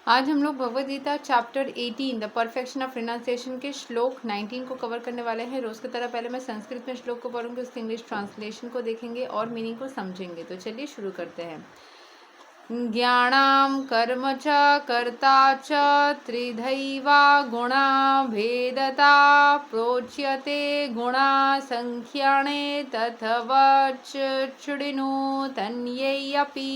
आज हम लोग Bhagavad Gita chapter 18 the perfection of renunciation के श्लोक 19 को कवर करने वाले हैं। रोज की तरह पहले मैं संस्कृत में श्लोक को पढ़ूंगी, उसके इंग्लिश ट्रांसलेशन को देखेंगे और मीनिंग को समझेंगे। तो चलिए शुरू करते हैं। ज्ञानां कर्म च कर्ता च त्रिधैवा गुणा भेदता प्रोच्यते गुणा संख्याणे तथवच चुडिनु तन्यैयपि।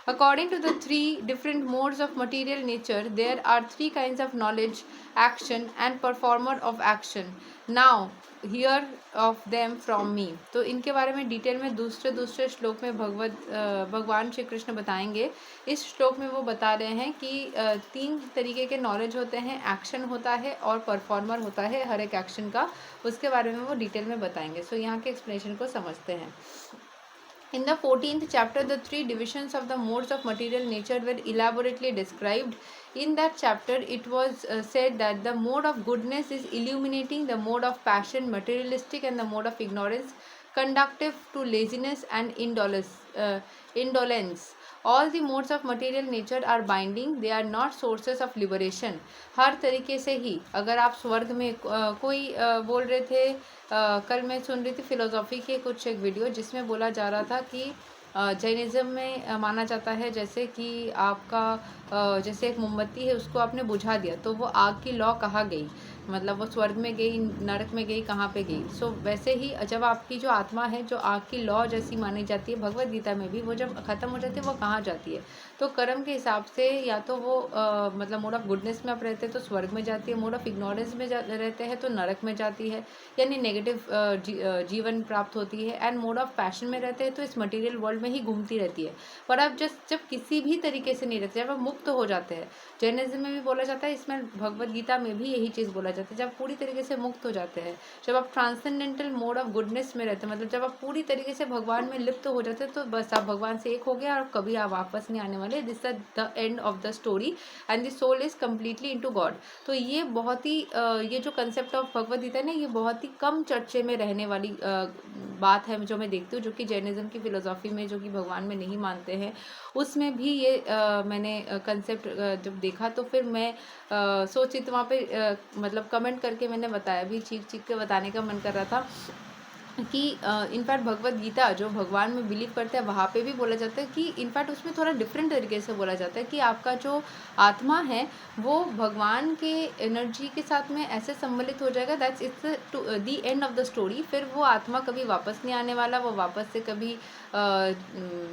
According to the three different modes of material nature, there are three kinds of knowledge, action, and performer of action. Now, hear of them from me. तो इनके बारे में डिटेल में दूसरे श्लोक में भगवान श्री कृष्ण बताएंगे। इस श्लोक में वो बता रहे हैं कि तीन तरीके के नॉलेज होते हैं, एक्शन होता है और परफॉर्मर होता है हर एक एक्शन का। उसके बारे में वो डिटेल में बताएंगे। सो यहाँ के एक्सप्लेनेशन को समझते हैं। In the 14th chapter, the three divisions of the modes of material nature were elaborately described. In that chapter, it was said that the mode of goodness is illuminating, the mode of passion materialistic, and the mode of ignorance conductive to laziness and indolence. All the modes of material nature are binding, they are not sources of liberation. हर तरीके से ही अगर आप स्वर्ग में कोई बोल रहे थे, कल मैं सुन रही थी फिलोसॉफी के कुछ एक वीडियो जिसमें बोला जा रहा था कि जैनिज़्म में माना जाता है जैसे कि आपका जैसे एक मोमबत्ती है, उसको आपने बुझा दिया तो वो आग की लौ कहाँ गई, मतलब वो स्वर्ग में गई, नरक में गई, कहाँ पे गई। सो वैसे ही जब आपकी जो आत्मा है जो आग की लौ जैसी मानी जाती है, भगवद गीता में भी वो जब ख़त्म हो जाती है वो कहाँ जाती है, तो कर्म के हिसाब से या तो वो मतलब मोड ऑफ गुडनेस में आप रहते हैं तो स्वर्ग में जाती है, मोड ऑफ इग्नोरेंस में रहते हैं तो नरक में जाती है, यानी नेगेटिव जीवन प्राप्त होती है। एंड मोड ऑफ पैशन में रहते हैं तो इस मटेरियल वर्ल्ड में ही घूमती रहती है। पर आप जब किसी भी तरीके से नहीं रहते, जब आप मुक्त हो जाते हैं, जैनिज्म में भी बोला जाता है, इसमें भगवद गीता में भी यही चीज़ बोला जाता है, जब पूरी तरीके से मुक्त हो जाते हैं, जब आप ट्रांसेंडेंटल मोड ऑफ गुडनेस में रहते हैं, मतलब जब आप पूरी तरीके से भगवान में लिप्त हो जाते हैं, तो बस आप भगवान से एक हो गया और कभी आप वापस नहीं आने वाले। This is the end of the story and the soul is completely into God. तो ये बहुत ही ये जो कंसेप्ट ऑफ भगवद गीता है ना, ये बहुत ही कम चर्चे में रहने वाली बात है जो मैं देखती हूँ, जो कि जैनिज्म की फिलोसॉफी में जो कि भगवान में नहीं मानते हैं उसमें भी ये मैंने कंसेप्ट जब देखा तो फिर मैं सोची तो वहाँ पे मतलब कमेंट करके मैंने बताया भी, चीख के बताने का मन कर रहा था कि इनफैक्ट भगवद गीता जो भगवान में बिलीव करते हैं वहाँ पे भी बोला जाता है कि इनफैक्ट उसमें थोड़ा डिफरेंट तरीके से बोला जाता है कि आपका जो आत्मा है वो भगवान के एनर्जी के साथ में ऐसे सम्मिलित हो जाएगा, that's it's the end of the story. फिर वो आत्मा कभी वापस नहीं आने वाला, वो वापस से कभी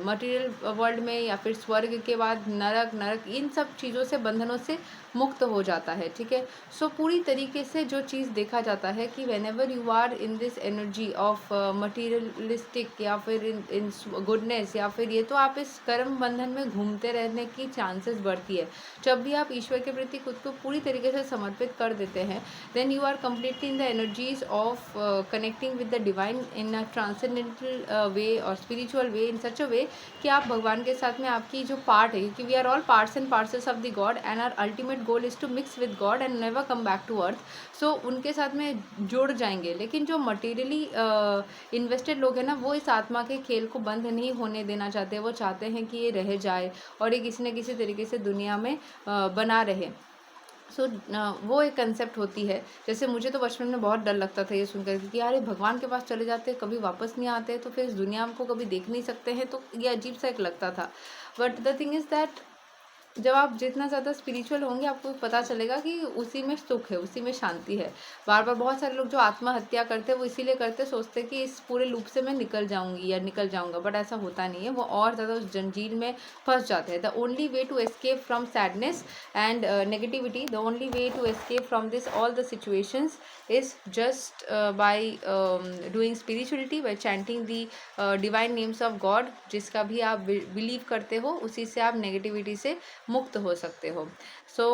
मटेरियल वर्ल्ड में या फिर स्वर्ग के बाद नरक इन सब चीज़ों से, बंधनों से मुक्त हो जाता है। ठीक है, सो पूरी तरीके से जो चीज़ देखा जाता है कि whenever you are in this energy of materialistic या फिर इन गुडनेस या फिर ये, तो आप इस कर्म बंधन में घूमते रहने की चांसेस बढ़ती है। जब भी आप ईश्वर के प्रति खुद को पूरी तरीके से समर्पित कर देते हैं, then you are completely in the energies of connecting with the divine in a transcendental way और स्पिरिचुअल वे, इन सच अ वे कि आप भगवान के साथ में आपकी जो पार्ट है, क्योंकि we are all parts and parcels of the god and our ultimate goal is to mix with god and never come back to earth. So उनके साथ में जुड़ जाएंगे। लेकिन जो मटेरियली इन्वेस्टेड लोग हैं ना, वो इस आत्मा के खेल को बंद नहीं होने देना चाहते, वो चाहते हैं कि ये रह जाए और ये किसी न किसी तरीके से दुनिया में बना रहे। सो वो एक कंसेप्ट होती है। जैसे मुझे तो बचपन में बहुत डर लगता था ये सुनकर कि यार ये भगवान के पास चले जाते हैं, कभी वापस नहीं आते, तो फिर इस दुनिया को कभी देख नहीं सकते हैं, तो ये अजीब सा एक लगता था। But the thing is that जब आप जितना ज़्यादा स्पिरिचुअल होंगे आपको पता चलेगा कि उसी में सुख है, उसी में शांति है। बार बार बहुत सारे लोग जो आत्महत्या करते हैं वो इसीलिए करते, सोचते कि इस पूरे लूप से मैं निकल जाऊंगी या निकल जाऊंगा, बट ऐसा होता नहीं है। वो और ज़्यादा उस जंजीर में फंस जाते हैं। The only way to escape from sadness and negativity, the only way to escape from this all the situations is just by doing spirituality, by chanting the divine names of God. जिसका भी आप believe करते हो उसी से आप negativity से मुक्त हो सकते हो। So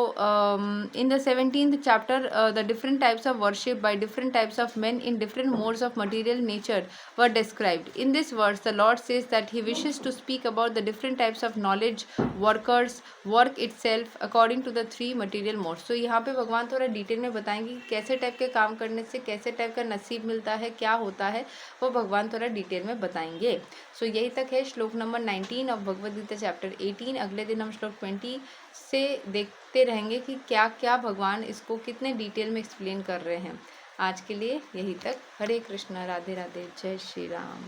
in the 17th chapter the different types of worship by different types of men in different modes of material nature were described. In this verse, the Lord says that He wishes to speak about the different types of knowledge workers, work itself according to the three material modes. So यहाँ पे भगवान थोड़ा detail में बताएंगे कि कैसे type के काम करने से कैसे टाइप का नसीब मिलता है, क्या होता है, वो भगवान थोड़ा डिटेल में बताएंगे। सो यही तक है श्लोक number 19 of Bhagavad Gita chapter 18। अगले दिन हम श्लोक 20 क्रिएटिविटी से देखते रहेंगे कि क्या क्या भगवान इसको कितने डिटेल में एक्सप्लेन कर रहे हैं। आज के लिए यही तक। हरे कृष्णा, राधे राधे, जय श्री राम।